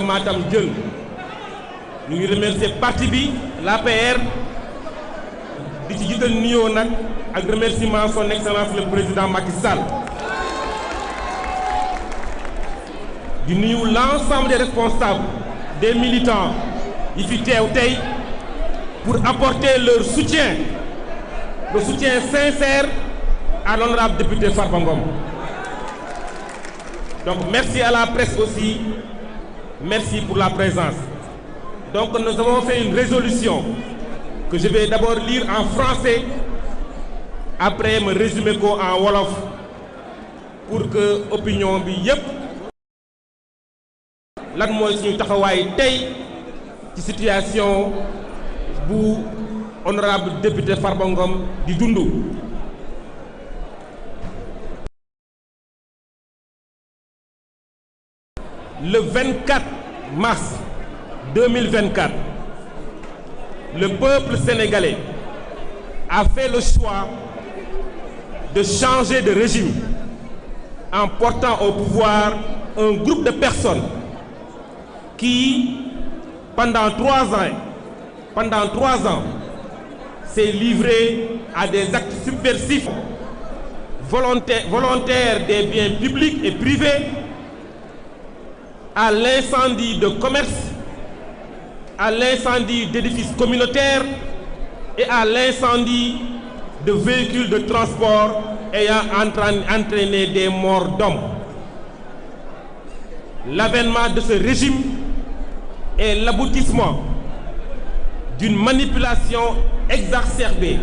Matam jël ñu ngi remercier parti bi l'APR di ci jiital nuyoo nag ak remerciement son excellence le président Macky Sall di nuyu l'ensemble des responsables des militants yi fi teew tey pour apporter leur soutien, le soutien sincère à l'honorable député Farba Ngom. Donc merci à la presse aussi, merci pour la présence. Donc nous avons fait une résolution que je vais d'abord lire en français, après me résumer ko en wolof pour que opinion bi yépp lan mooy suñu taxawaay tey ci situation bu honorable député Farba Ngom di dund. Le 24 mars 2024, le peuple sénégalais a fait le choix de changer de régime en portant au pouvoir un groupe de personnes qui, pendant 3 ans, s'est livré à des actes subversifs, volontaires des biens publics et privés, à l'incendie de commerce, à l'incendie d'édifices communautaires et à l'incendie de véhicules de transport ayant entraîné des morts d'hommes. L'avènement de ce régime est l'aboutissement d'une manipulation exacerbée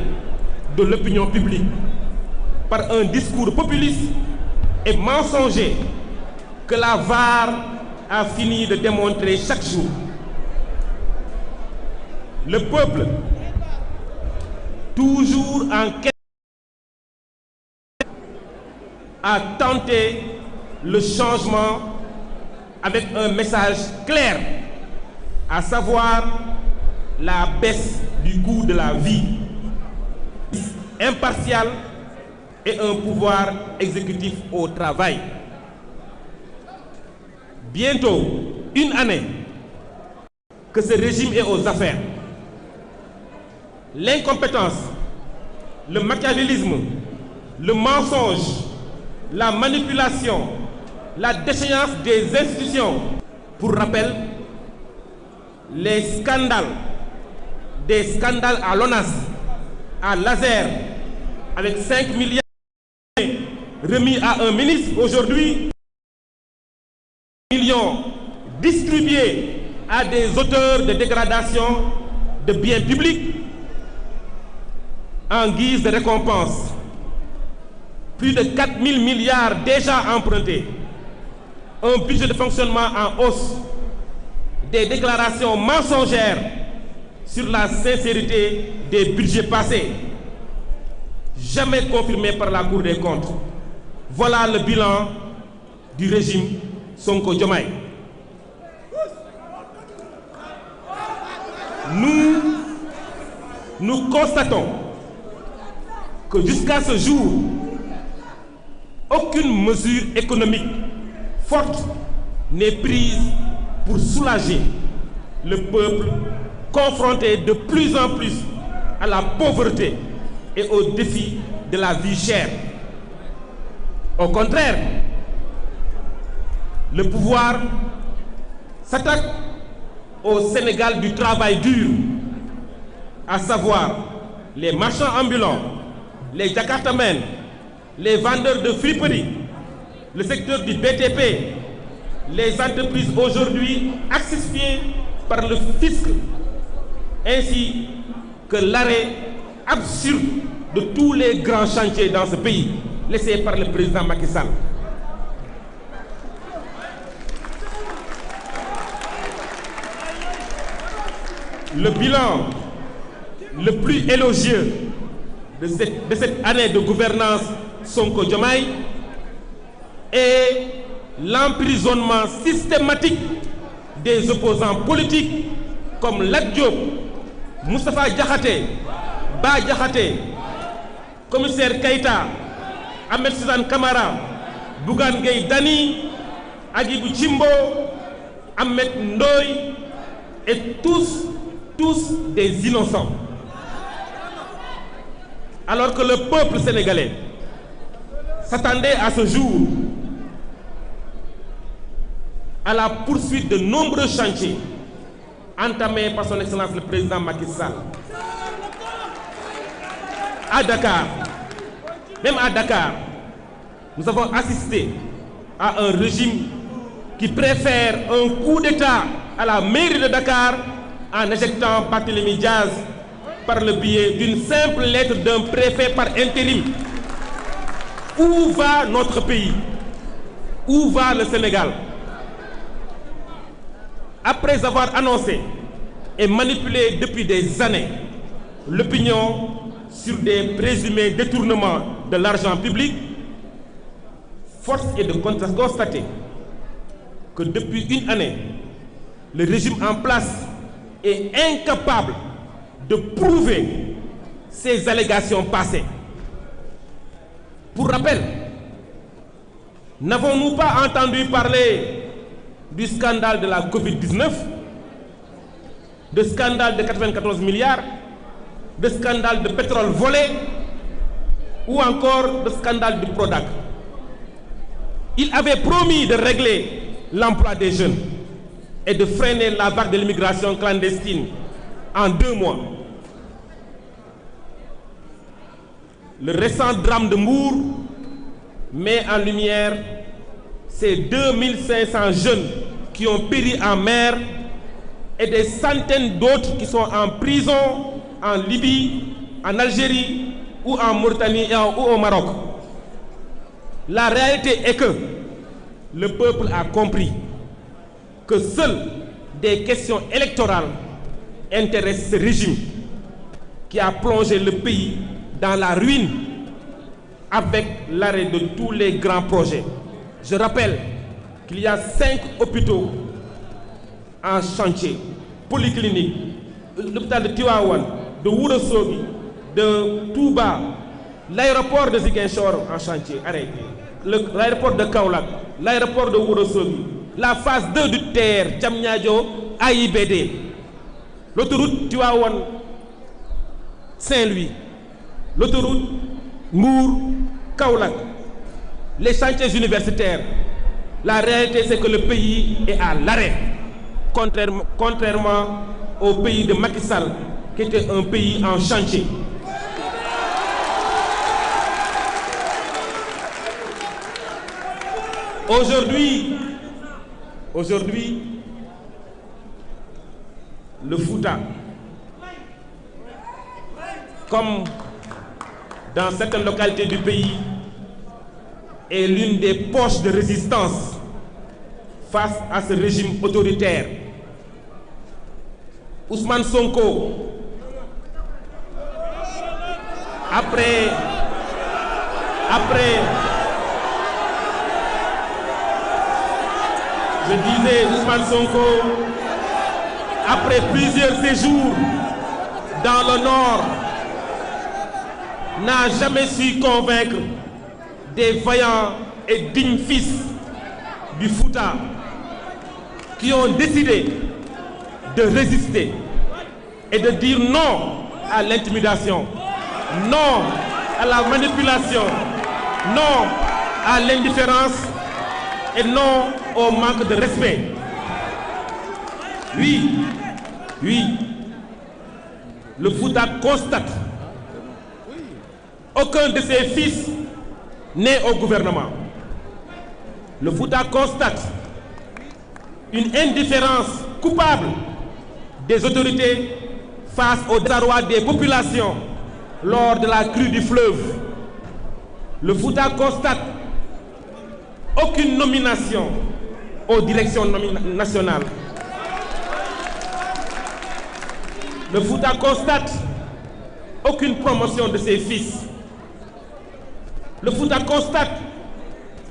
de l'opinion publique par un discours populiste et mensonger que la VAR a fini de démontrer chaque jour. Le peuple, toujours en quête, a tenté le changement avec un message clair, à savoir la baisse du coût de la vie, impartial et un pouvoir exécutif au travail. Bientôt, une année que ce régime est aux affaires. L'incompétence, le machiavélisme, le mensonge, la manipulation, la déchéance des institutions. Pour rappel, les scandales, des scandales à l'ONAS, à Laser, avec 5 milliards remis à un ministre aujourd'hui, millions distribués à des auteurs de dégradation de biens publics en guise de récompense. Plus de 4 000 milliards déjà empruntés, un budget de fonctionnement en hausse, des déclarations mensongères sur la sincérité des budgets passés, jamais confirmés par la Cour des comptes. Voilà le bilan du régime Sonko Diomaye. Nous constatons que jusqu'à ce jour, aucune mesure économique forte n'est prise pour soulager le peuple confronté de plus en plus à la pauvreté et aux défis de la vie chère. Au contraire, le pouvoir s'attaque au Sénégal du travail dur, à savoir les marchands ambulants, les jakartamens, les vendeurs de friperies, le secteur du BTP, les entreprises aujourd'hui asphyxiées par le fisc, ainsi que l'arrêt absurde de tous les grands chantiers dans ce pays, laissés par le président Macky Sall. Le bilan le plus élogieux de cette année de gouvernance Sonko Diomaye est l'emprisonnement systématique des opposants politiques comme Lat Diop, Moustapha Diakhaté, Bah Diakhaté, commissaire Keïta, Ahmed Suzanne Camara, Bougane Gueye Dany, Hadjibou Thimbo Ahmed Ndoye et tous des innocents. Alors que le peuple sénégalais s'attendait à ce jour à la poursuite de nombreux chantiers entamés par son Excellence le Président Macky Sall. À Dakar, même à Dakar, nous avons assisté à un régime qui préfère un coup d'État à la mairie de Dakar en éjectant Barthélémy Diaz par le biais d'une simple lettre d'un préfet par intérim. Où va notre pays? Où va le Sénégal? Après avoir annoncé et manipulé depuis des années l'opinion sur des présumés détournements de l'argent public, force est de constater que depuis une année, le régime en place est incapable de prouver ces allégations passées. Pour rappel, n'avons-nous pas entendu parler du scandale de la Covid-19, de scandale de 94 milliards, de scandale de pétrole volé ou encore de scandale du Prodac? Il avait promis de régler l'emploi des jeunes et de freiner la vague de l'immigration clandestine en 2 mois. Le récent drame de Mbour met en lumière ces 2500 jeunes qui ont péri en mer et des centaines d'autres qui sont en prison en Libye, en Algérie ou en Mauritanie ou au Maroc. La réalité est que le peuple a compris que seules des questions électorales intéressent ce régime qui a plongé le pays dans la ruine avec l'arrêt de tous les grands projets. Je rappelle qu'il y a 5 hôpitaux en chantier, polycliniques, l'hôpital de Tivaouane, de Ourossogui, de Touba, l'aéroport de Ziguinchor en chantier, arrêté, l'aéroport de Kaolack, l'aéroport de Ourossogui, la phase 2 du TER, Diamniadio, AIBD, l'autoroute Tivaouane, Saint-Louis, l'autoroute Mbour, Kaolack, les chantiers universitaires. La réalité, c'est que le pays est à l'arrêt, contrairement au pays de Macky Sall, qui était un pays en chantier. Aujourd'hui, le Fouta, comme dans certaines localités du pays, est l'une des poches de résistance face à ce régime autoritaire. Ousmane Sonko, après plusieurs séjours dans le Nord, n'a jamais su convaincre des vaillants et dignes fils du Fouta qui ont décidé de résister et de dire non à l'intimidation, non à la manipulation, non à l'indifférence et non au manque de respect. Oui, le Fouta constate aucun de ses fils n'est au gouvernement. Le Fouta constate une indifférence coupable des autorités face au désarroi des populations lors de la crue du fleuve. Le Fouta constate aucune nomination aux directions nationales. Le Fouta constate aucune promotion de ses fils. Le Fouta constate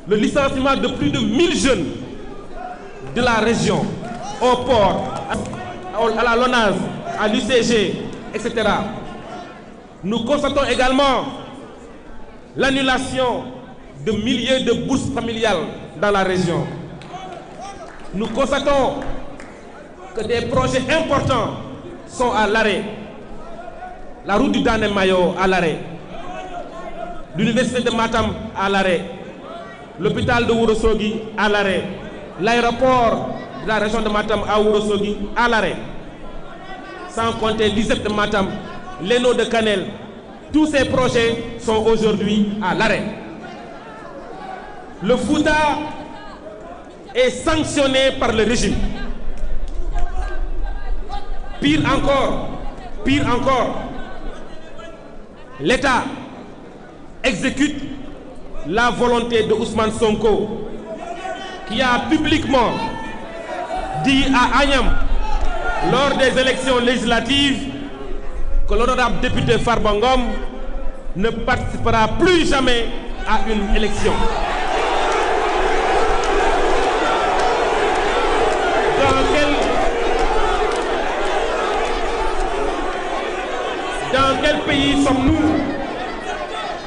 le licenciement de plus de 1000 jeunes de la région, au port, à la LONASE, à l'UCG, etc. Nous constatons également l'annulation de milliers de bourses familiales dans la région. Nous constatons que des projets importants sont à l'arrêt. La route du Danel Mayo à l'arrêt. L'université de Matam à l'arrêt. L'hôpital de Ourossogui à l'arrêt. L'aéroport de la région de Matam à Ourossogui à l'arrêt. Sans compter l'ISEP de Matam, l'ENO de Kanel. Tous ces projets sont aujourd'hui à l'arrêt. Le Fouta est sanctionné par le régime. Pire encore, l'État exécute la volonté de Ousmane Sonko, qui a publiquement dit à Agnam, lors des élections législatives, que l'honorable député Farba Ngom ne participera plus jamais à une élection. Dans quel pays sommes-nous?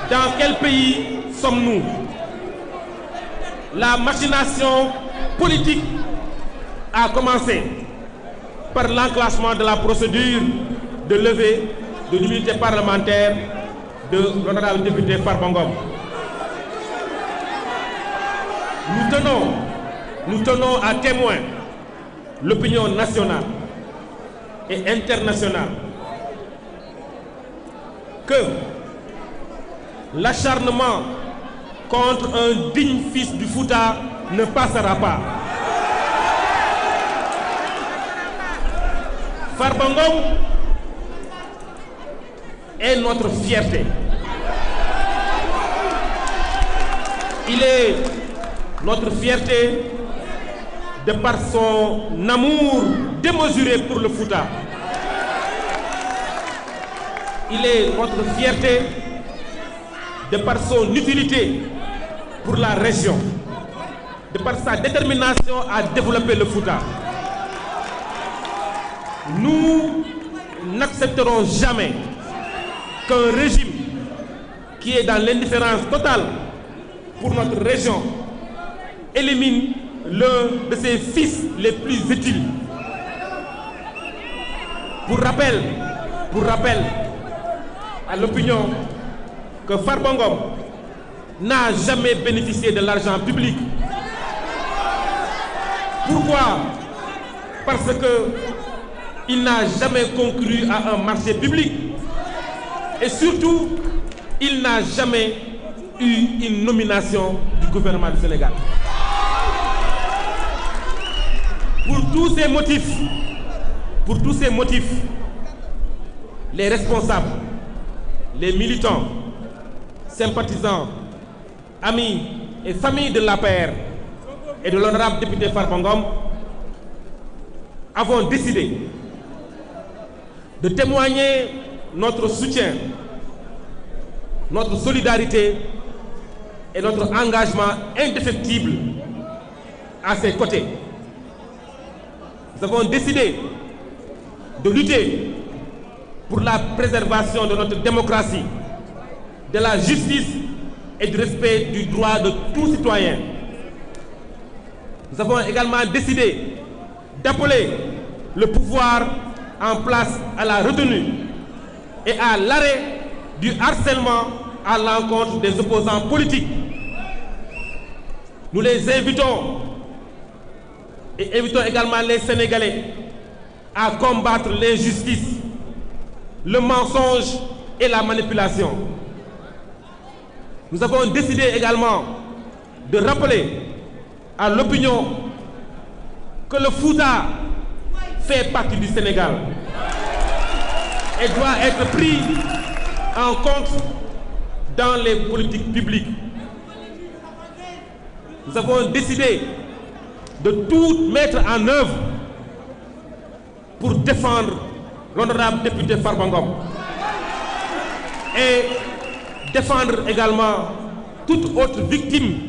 Dans quel pays sommes-nous? La machination politique a commencé par l'enclenchement de la procédure de levée de l'immunité parlementaire de l'honorable député Farba Ngom. Nous tenons à témoin l'opinion nationale et internationale que l'acharnement contre un digne fils du Fouta ne passera pas. Farba Ngom est notre fierté. Il est notre fierté de par son amour démesuré pour le Fouta. Il est notre fierté de par son utilité pour la région, de par sa détermination à développer le Fouta. Nous n'accepterons jamais qu'un régime qui est dans l'indifférence totale pour notre région élimine l'un de ses fils les plus utiles. Pour rappel à l'opinion, que Farba Ngom n'a jamais bénéficié de l'argent public. Pourquoi? Parce qu'il n'a jamais conclu à un marché public. Et surtout, il n'a jamais eu une nomination du gouvernement du Sénégal. Pour tous ces motifs, les responsables, les militants, sympathisants, amis et familles de l'APR et de l'honorable député Farba Ngom avons décidé de témoigner notre soutien, notre solidarité et notre engagement indéfectible à ses côtés. Nous avons décidé de lutter pour la préservation de notre démocratie, de la justice et du respect du droit de tout citoyen. Nous avons également décidé d'appeler le pouvoir en place à la retenue et à l'arrêt du harcèlement à l'encontre des opposants politiques. Nous les invitons et invitons également les Sénégalais à combattre l'injustice, le mensonge et la manipulation. Nous avons décidé également de rappeler à l'opinion que le Fouta fait partie du Sénégal et doit être pris en compte dans les politiques publiques. Nous avons décidé de tout mettre en œuvre pour défendre l'honorable député Farba Ngom et défendre également toute autre victime